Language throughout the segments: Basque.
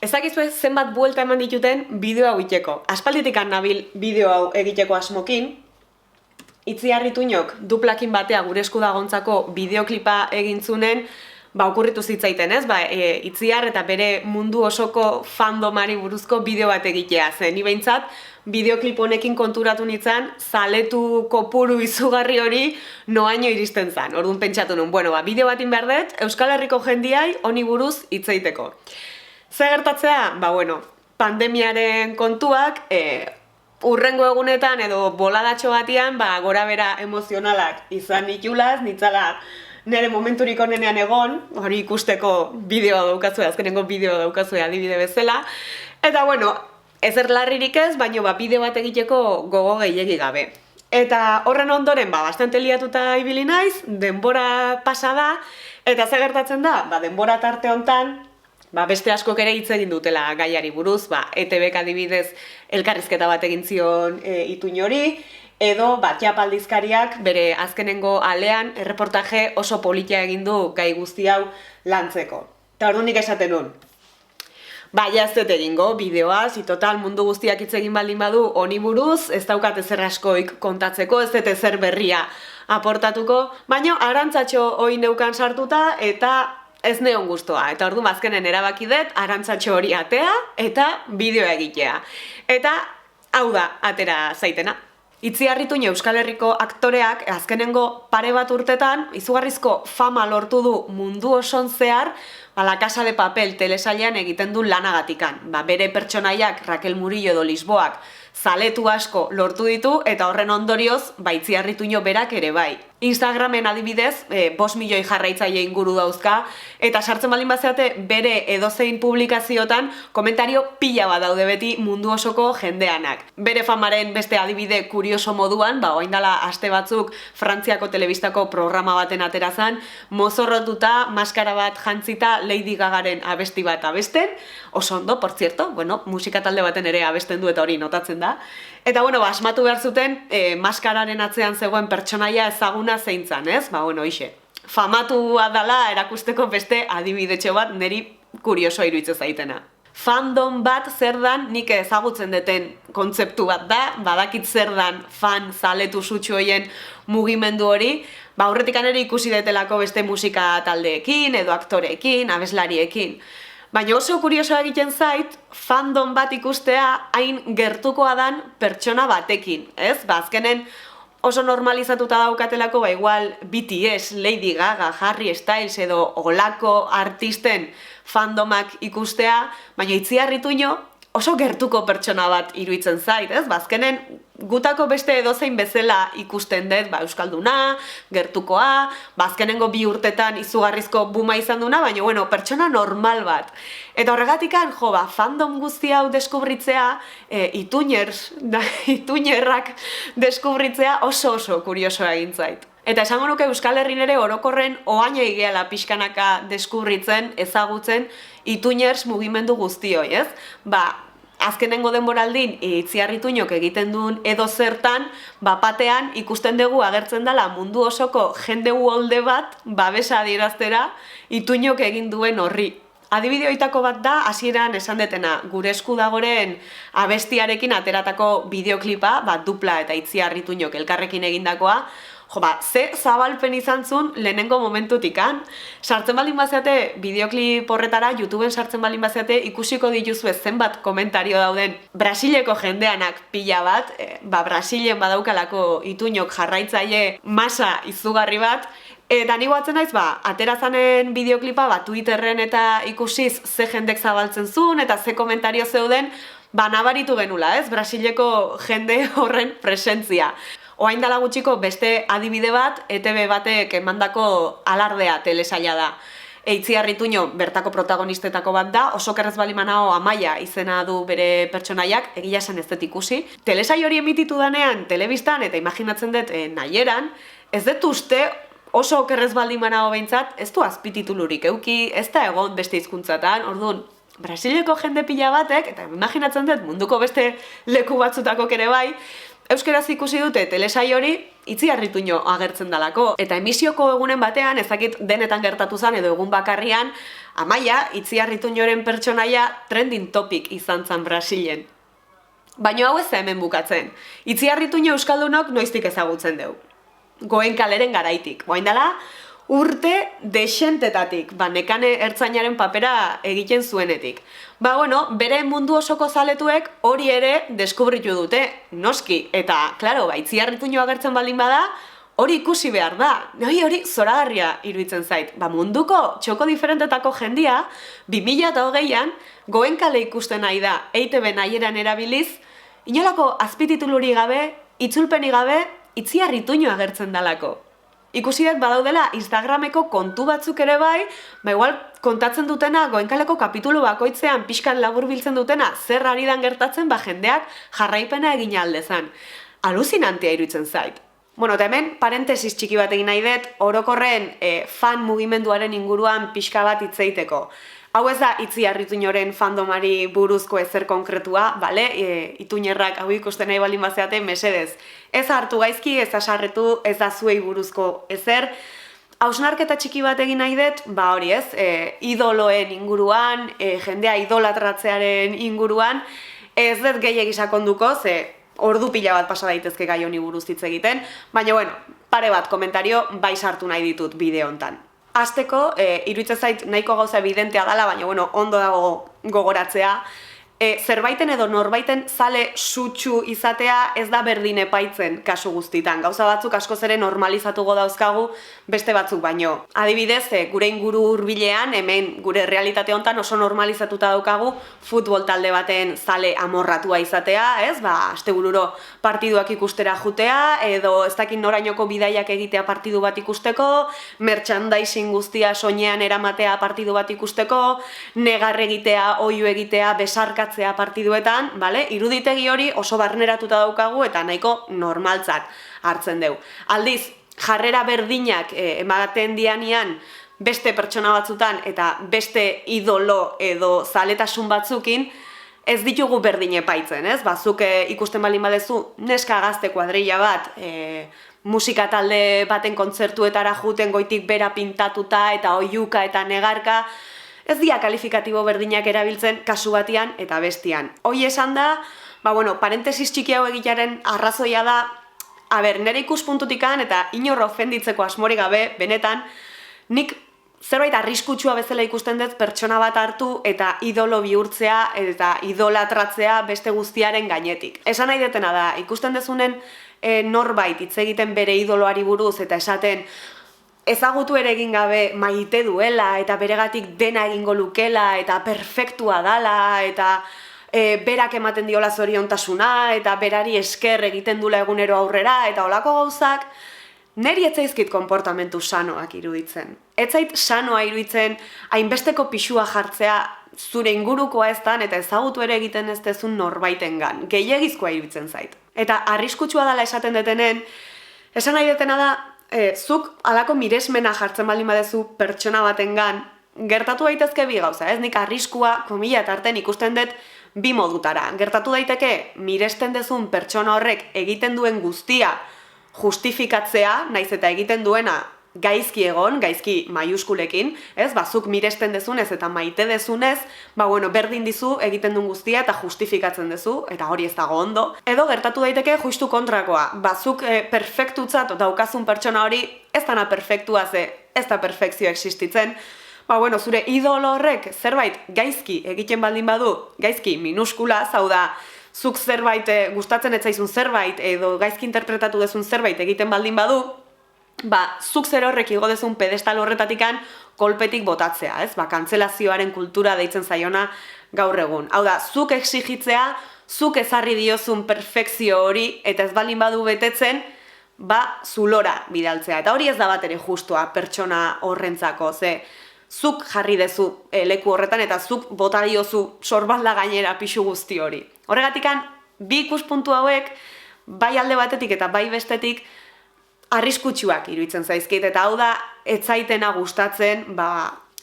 Ezakizue zenbat buelta eman dituten bideo hau egiteko. Aspalditikan nabil bideo hau egiteko asmokin. Itziar Ituñok duplakin batea gure esku dagontzako bideoklipa egintzunen, okurritu zitzaiten, ez? Itziar eta bere mundu osoko fandomari buruzko bideo bat egitea zen. Ni behintzat, bideoklip honekin konturatu nintzen, zaletu kopuru izugarri hori noaino iristen zen. Orduan pentsatu nun, bideo batin behar dut, Euskal Herriko jendiai honi buruz hitz egiteko. Zer gertatzea? Pandemiaren kontuak, urrengo egunetan edo boladatxo batian, gora bera emozionalak izan ditulaz, nitzala nire momenturik onenean egon, hori ikusteko bideoa daukazue, azkenengo bideoa daukazue adibide bezala. Eta ezer larririk ez, baina bideo bat egiteko gogo gehiegi gabe. Eta horren ondoren, bastante liatuta ibili naiz, denbora pasa da, eta zer gertatzen da, denbora tarte hontan, beste askok ere hitz egin dutela gaiari buruz, ETBk adibidez elkarrizketa bat egin zion Ituñori, edo Txapaldizkariak bere azkenengo alean erreportaje oso politia egin du gai guzti hau lantzeko. Eta orduan nik esaten nun. Ez dut egingo bideoa, total mundu guztiak hitz egin baldin badu honi buruz, ez daukat ezer askoik kontatzeko, ez dut ezer berria aportatuko, baina arantzatxo hori neukan sartuta eta ez neon guztua. Eta orduan azkenen erabaki dut arantzatxo hori atea eta bideoa egitea. Eta hau da atera zaitena. Itziar Ituño Euskal Herriko aktoreak azkenengo pare bat urtetan izugarrizko fama lortu du mundu oson zehar La Casa de Papel telesailean egiten du lanagatikan. Bere pertsonaiak Raquel Murillo edo Lisboak zaletu asko lortu ditu eta horren ondorioz Itziar Ituño berak ere bai. Instagramen adibidez 5 milioi jarraitzaile inguru dauzka eta sartzen baldin bazeate bere edozein publikaziotan komentario pila bat daude beti mundu osoko jendeanak. Bere famaren beste adibide kurioso moduan, orain dela aste batzuk Frantziako telebistako programa baten aterazan, mozorrotuta, maskara bat jantzita Lady Gagaren abesti bat abesten, oso ondo, por cierto, musika talde baten ere abesten du eta hori notatzen da. Eta asmatu behar zuten maskararen atzean zegoen pertsonaia ezaguna zeintzan, ez? Hoxe. Famatua dela erakusteko beste adibidetxo bat niri kuriosoa iruditzen zaitena. Fandom bat zer dan nik ezagutzen deten kontzeptu bat da, badakit zer dan fan zaletu sutsu hoien mugimendu hori, aurretik ere ikusi detelako beste musika taldeekin edo aktoreekin, abeslariekin. Baina oso kuriosoa egiten zait, fandom bat ikustea hain gertukoa dan pertsona batekin, ez? Azkenen oso normalizatuta daukatelako, igual BTS, Lady Gaga, Harry Styles edo olako artisten fandomak ikustea, baina Itziar Ituño oso gertuko pertsona bat iruditzen zait, ez? Azkenen gutako beste edozein bezala ikusten dut, euskalduna, gertukoa, azkenengo 2 urtetan izugarrizko buma izan duna, baina pertsona normal bat. Eta horregatikan, fandom guzti hau deskubritzea, Ituñerrak deskubritzea oso kuriosoa egin zait. Eta esango nuke Euskal Herrin ere orokorren oaino egiala pixkanaka deskubritzen, ezagutzen Ituñers mugimendu guztioi, ez? Azkenengo denboraldin Itziar Ituñok egiten duen edo zertan, batean ikusten dugu agertzen dela mundu osoko jende uholde bat, babesa adieraztera Ituñok egin duen horri. Adibide hoitako bat da, hasieran esan detena, gure esku dagoren abestiarekin ateratako bideoklipa, dupla eta Itziar Ituñok elkarrekin egindakoa, ze zabalpen izan zuen lehenengo momentutikan. Sartzen baldin bazeate bideoklip horretara, YouTubeen sartzen baldin bazeate, ikusiko dituzue zenbat komentario dauden Brasileko jendeanak pila bat, Brasilen badaukalako Ituñok jarraitzaile masa izugarri bat, eta ni goatzen naiz, aterazanen bideoklipa Twitterren eta ikusiz ze jendek zabaltzen zuen eta ze komentario zeuden, nabaritu genula, ez? Brasileko jende horren presentzia. Orain dela gutxiko beste adibide bat, ETB batek emandako alardea telesaila da. Itziar Ituño bertako protagonistetako bat da, oso kerrez balimanao Amaia izena du bere pertsonaiak, egia esan ez dut ikusi. Telesail hori emititu danean, telebistan, eta imaginatzen dut nahieran, ez dut uste oso kerrez balimanao behintzat, ez du azpititulurik euki, ez da egon beste hizkuntzatan, orduan, Brasileko jende pila batek, eta imaginatzen dut munduko beste leku batzutakok ere bai, euskeraz ikusi dute telesail hori Itziar Ituño agertzen dalako. Eta emisioko egunen batean, ezakit denetan gertatu zen edo egun bakarrian, Amaia, Itziar Ituñoren pertsonaia trending topic izan zen Brasilen. Baina hau ez da hemen bukatzen. Itziar Ituño euskaldunok noiztik ezagutzen dugu. Goenkaleren garaitik. Boain dela, urte desentetatik, nekane ertzainaren papera egiten zuenetik. Bere mundu osoko zaletuek hori ere deskubritu dute, noski. Eta, klaro, Itziar Ituño agertzen baldin bada, hori ikusi behar da. Hori zoragarria iruditzen zait. Munduko txoko diferentetako jendia, 2008an, Goenkale ikusten nahi da, EITB nahieran erabiliz, inolako azpitituluri gabe, itzulpeni gabe, Itziar Ituño agertzen dalako. Ikusi dut badaudela Instagrameko kontu batzuk ere bai, igual kontatzen dutena Goenkaleko kapitulu bakoitzean pixkan laburbiltzen dutena zer ari dan gertatzen jendeak jarraipena egin aldezan. Aluzinantea iruditzen zait. Eta hemen parentesis txiki bat egin nahi dut orokorren fan mugimenduaren inguruan pixka bat hitz egiteko. Hau ez da Itziar Ituñoren fandomari buruzko ezer konkretua, Ituñerrak hau ikusten nahi baldin bazeate, mesedez. Ez hartu gaizki, ez asarretu, ez da zuei buruzko ezer. Hausnarketa txiki bat egin nahi dut, hori ez, idoloen inguruan, jendea idolatratzearen inguruan, ez dut gehiegi sakonduko, ordu pila bat pasa daitezke gai honi buruz hitz egiten, baina pare bat komentario bai sartu nahi ditut bideo hontan. Hasteko, iruditzen zait nahiko gauza evidentea dela, baina ondo dago gogoratzea, zerbaiten edo norbaiten zale sutsu izatea ez da berdin epaitzen kasu guztitan. Gauza batzuk askoz ere normalizatuko dauzkagu beste batzuk baino. Adibidez, gure inguru hurbilean, hemen gure realitate honetan oso normalizatuta daukagu futbol talde baten zale amorratua izatea, astebururo partiduak ikustera jutea, edo ez dakin norainoko bidaiak egitea partidu bat ikusteko, merchandising guztia soinean eramatea partidu bat ikusteko, negar egitea, oihu egitea, besarkatzea partiduetan, iruditegi hori oso barneratuta daukagu eta nahiko normaltzat hartzen dugu. Aldiz, jarrera berdinak ematen dianian beste pertsona batzutan eta beste idolo edo zaletasun batzukin ez ditugu berdin epaitzen, ez? Zuk ikusten baldin badezu neska gazte kuadrilla bat musika talde baten kontzertuetara juten goitik bera pintatuta eta oihuka eta negarka, ez dira kalifikatibo berdinak erabiltzen kasu batian eta bestian. Hoi esan da, parentesis txiki hau egitearen arrazoia da, nire ikuspuntutikan eta inorra ofenditzeko asmorik gabe, benetan, nik zerbait arriskutsua bezala ikusten dut pertsona bat hartu eta idolo bihurtzea eta idolatratzea beste guztiaren gainetik. Esan nahi detena da, ikusten dezunen norbait hitz egiten bere idoloari buruz eta esaten ezagutu ere egin gabe maite duela eta beregatik dena egingo lukela eta perfektua dala eta berak ematen diola zoriontasuna eta berari esker egiten dula egunero aurrera eta holako gauzak, neri ez zaizkit konportamentu sanoak iruditzen. Ez zait sanoa iruditzen hainbesteko pixua jartzea zure ingurukoa eztan eta ezagutu ere egiten ez dezun norbaitengan. Gehiegizkoa iruditzen zait. Eta arriskutsua dela esaten detenen, esan nahi detena da, zuk alako miresmena jartzen baldin badezu pertsona batengan, gertatu daitezke bi gauza, ez? Nik arriskua, komila tarten ikusten dut bi modutara. Gertatu daiteke miresten dezun pertsona horrek egiten duen guztia justifikatzea, naiz eta egiten duena gaizki egon, gaizki maiuskulekin, ez? Zuk miresten dezunez eta maite dezunez, berdin dizu egiten duen guztia eta justifikatzen dezu, eta hori ez dago ondo. Edo gertatu daiteke justu kontrakoa, zuk perfektutzat daukazun pertsona hori ez dana perfektua ez da perfekzioa existitzen, zure idolo horrek zerbait gaizki egiten baldin badu, gaizki minuskula, zau da, zuk zerbait gustatzen ez zaizun zerbait edo gaizki interpretatu dezun zerbait egiten baldin badu, zuk zer horrek igo dezun pedestal horretatikan kolpetik botatzea, ez? Kantzelazioaren kultura deitzen zaiona gaur egun. Hau da, zuk exigitzea, zuk ezarri diozun perfekzio hori eta ez baldin badu betetzen, zulora bidaltzea. Eta hori ez da bat ere justua pertsona horrentzako, zuk jarri dezu leku horretan eta zuk bota diozu sorbalda gainera pixu guzti hori. Horregatikan, bi ikuspuntu hauek, bai alde batetik eta bai bestetik, arriskutsuak iruditzen zaizkit, eta hau da, ez zaitena gustatzen,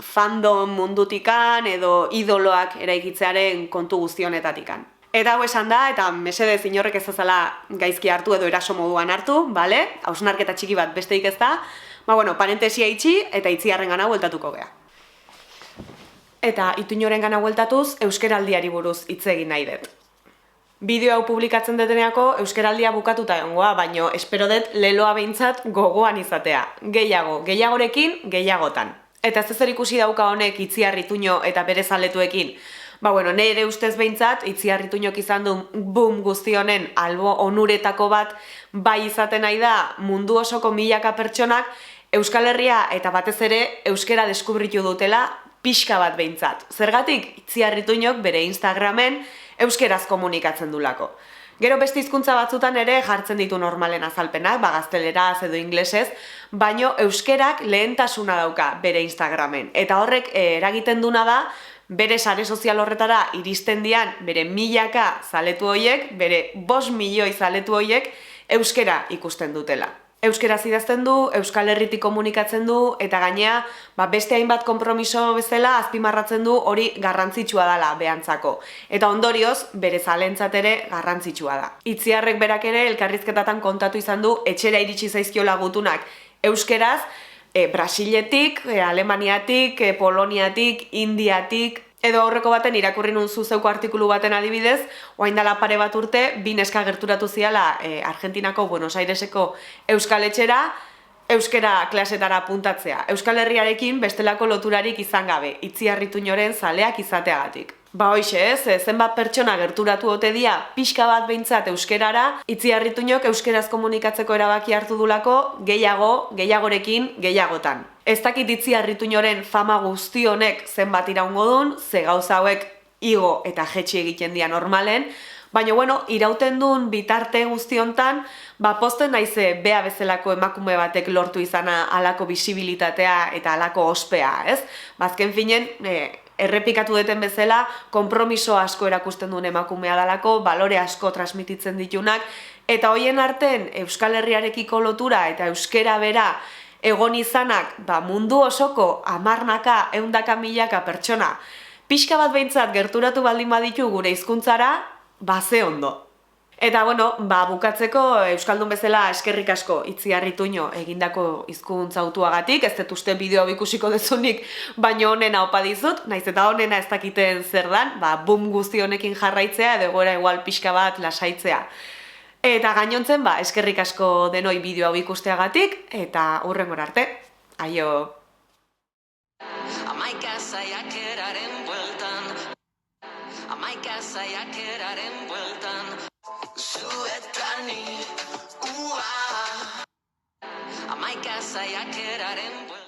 fandom mundutikan edo idoloak eraikitzearen kontu guztionetatikan. Eta hau esan da, eta mesedez inorrek ez ezala gaizki hartu edo eraso moduan hartu, hausnarketa txiki bat besteik ez da, parentesia itxi eta Itziarrengana bueltatuko gea. eta Ituñoren gana bueltatuz euskeraldiari buruz hitz egin nahi dut. Bideo hau publikatzen deteneako euskeraldia bukatuta egongoa, baino espero dut leloa behintzat gogoan izatea. Gehiagorekin, gehiagotan. Eta ez zer ikusi dauka honek Itziar Ituño eta bere zaletuekin. Nire ustez behintzat, Itziar Ituñok izan du boom guzti honen albo onuretako bat bai izaten nahi da mundu osoko milaka pertsonak Euskal Herria eta batez ere euskera deskubritu dutela pixka bat behintzat. Zergatik, Itziar Ituñok bere Instagramen euskeraz komunikatzen dulako. Gero beste hizkuntza batzutan ere jartzen ditu normalen azalpenak, gazteleraz edo inglesez, baino euskerak lehentasuna dauka bere Instagramen. Eta horrek eragiten duna da, bere sare sozial horretara iristen dian bere milaka zaletu hoiek, bere 5 milioi zaletu hoiek euskera ikusten dutela. Euskeraz idazten du, Euskal Herritik komunikatzen du, eta gainea beste hainbat konpromiso bezala azpimarratzen du hori garrantzitsua dela behantzako. Eta ondorioz, bere zalentzat ere garrantzitsua da. Itziarrek berak ere elkarrizketatan kontatu izan du etxera iritsi zaizkiola gutunak euskeraz, Brasiletik, Alemaniatik, Poloniatik, Indiatik, edo aurreko baten irakurri nun zuzeuko artikulu baten adibidez, orain dela pare bat urte, 2 neska gerturatu ziala Argentinako Buenos Aireseko Euskal Etxera, euskera klasetara apuntatzea. Euskal Herriarekin bestelako loturarik izan gabe, Itziar Ituñoren zaleak izateagatik. Hoxe zenbat pertsona gerturatu ote dia pixka bat behintzat euskerara, Itziar Ituñok euskeraz komunikatzeko erabaki hartu dulako gehiagorekin, gehiagotan. Ez dakit Itziar Ituñoren fama guzti honek zenbat iraungo dun, ze gauza hauek igo eta jetxi egiten dira normalen, baina irauten duen bitarte guzti hontan, pozten naize bea bezalako emakume batek lortu izana halako bisibilitatea eta halako ospea, ez? Azken finen, errepikatu deten bezala, konpromiso asko erakusten duen emakumea dalako, balore asko transmititzen ditunak, eta hoien arten Euskal Herriarekiko lotura eta euskera bera egon izanak mundu osoko 10 ehundaka milaka pertsona pixka bat behintzat gerturatu baldin baditu gure hizkuntzara, ze ondo. Eta bukatzeko euskaldun bezala eskerrik asko Itziar Ituño egindako hizkuntza hautuagatik, ez dut uste bideo hau ikusiko dezunik, baina honena opa dizut, naiz eta honena ez dakiten zer dan, boom guzti honekin jarraitzea edo egoera igual pixka bat lasaitzea. Eta gainontzen, eskerrik asko denoi bideo hau ikusteagatik, eta hurrengora arte. Aio! Amaika saiakeraren bueltan Zuetani, Amaika saiakeraren bueltan